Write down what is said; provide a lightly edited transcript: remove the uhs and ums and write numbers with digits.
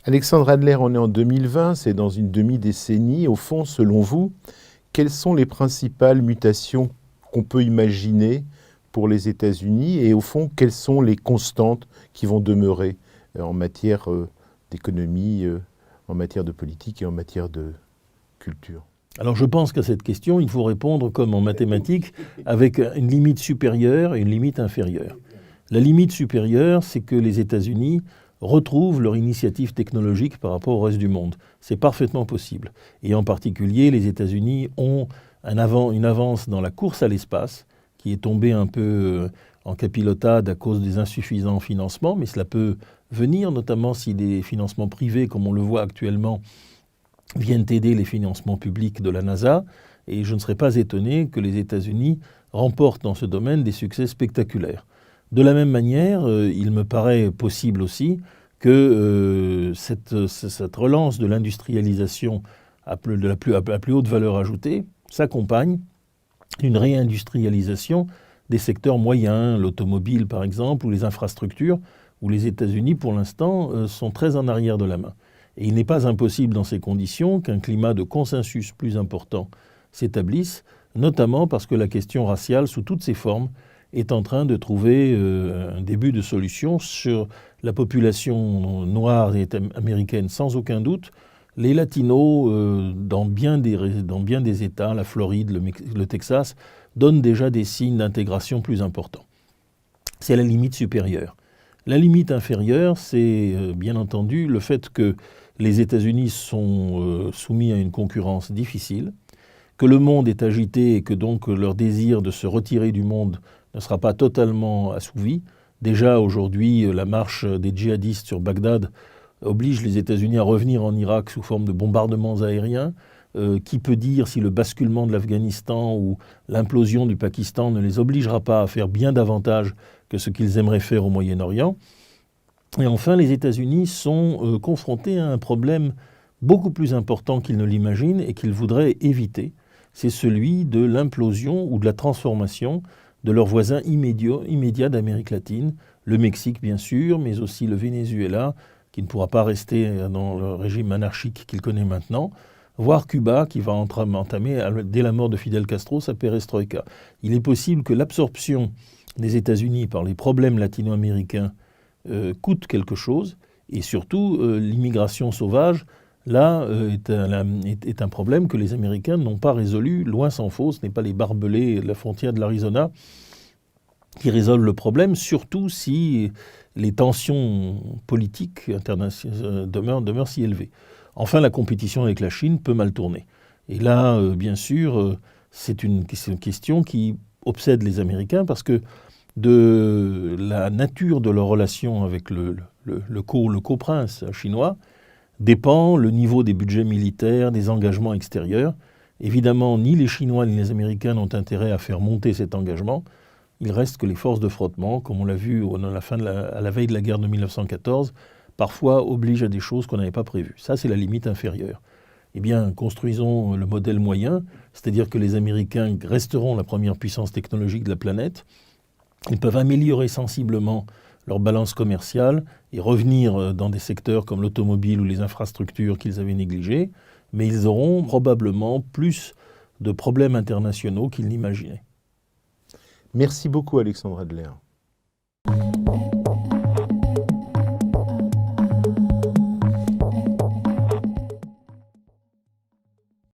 Alexandre Adler, on est en 2020, c'est dans une demi-décennie. Au fond, selon vous, quelles sont les principales mutations qu'on peut imaginer pour les États-Unis et au fond, quelles sont les constantes qui vont demeurer en matière d'économie, en matière de politique et en matière de culture? Alors je pense qu'à cette question, il faut répondre comme en mathématiques, avec une limite supérieure et une limite inférieure. La limite supérieure, c'est que les États-Unis retrouvent leur initiative technologique par rapport au reste du monde. C'est parfaitement possible. Et en particulier, les États-Unis ont une avance dans la course à l'espace, qui est tombée un peu en capilotade à cause des insuffisants financements, mais cela peut venir, notamment si des financements privés, comme on le voit actuellement, viennent aider les financements publics de la NASA, et je ne serais pas étonné que les États-Unis remportent dans ce domaine des succès spectaculaires. De la même manière, il me paraît possible aussi que cette relance de l'industrialisation à la plus haute valeur ajoutée s'accompagne d'une réindustrialisation des secteurs moyens, l'automobile par exemple, ou les infrastructures, où les États-Unis pour l'instant sont très en arrière de la main. Et il n'est pas impossible dans ces conditions qu'un climat de consensus plus important s'établisse, notamment parce que la question raciale, sous toutes ses formes, est en train de trouver un début de solution sur la population noire et américaine, sans aucun doute. Les latinos, dans bien des États, la Floride, le Texas, donnent déjà des signes d'intégration plus importants. C'est la limite supérieure. La limite inférieure, c'est bien entendu le fait que les États-Unis sont soumis à une concurrence difficile, que le monde est agité et que donc leur désir de se retirer du monde ne sera pas totalement assouvi. Déjà aujourd'hui, la marche des djihadistes sur Bagdad oblige les États-Unis à revenir en Irak sous forme de bombardements aériens. Qui peut dire si le basculement de l'Afghanistan ou l'implosion du Pakistan ne les obligera pas à faire bien davantage que ce qu'ils aimeraient faire au Moyen-Orient. Et enfin, les États-Unis sont confrontés à un problème beaucoup plus important qu'ils ne l'imaginent et qu'ils voudraient éviter. C'est celui de l'implosion ou de la transformation de leurs voisins immédiats d'Amérique latine, le Mexique bien sûr, mais aussi le Venezuela, qui ne pourra pas rester dans le régime anarchique qu'il connaît maintenant, voire Cuba, qui va entamer, dès la mort de Fidel Castro, sa perestroïka. Il est possible que l'absorption des États-Unis par les problèmes latino-américains coûte quelque chose, et surtout l'immigration sauvage, là, est un problème que les Américains n'ont pas résolu, loin s'en faut. Ce n'est pas les barbelés de la frontière de l'Arizona qui résolvent le problème, surtout si les tensions politiques internationales demeurent si élevées. Enfin, la compétition avec la Chine peut mal tourner. Et là, bien sûr, c'est une question qui obsède les Américains parce que de la nature de leur relation avec le coprince chinois dépend le niveau des budgets militaires, des engagements extérieurs. Évidemment, ni les Chinois ni les Américains n'ont intérêt à faire monter cet engagement. Il reste que les forces de frottement, comme on l'a vu à la veille de la guerre de 1914, parfois oblige à des choses qu'on n'avait pas prévues. Ça, c'est la limite inférieure. Eh bien, construisons le modèle moyen, c'est-à-dire que les Américains resteront la première puissance technologique de la planète. Ils peuvent améliorer sensiblement leur balance commerciale et revenir dans des secteurs comme l'automobile ou les infrastructures qu'ils avaient négligés, mais ils auront probablement plus de problèmes internationaux qu'ils n'imaginaient. Merci beaucoup Alexandre Adler.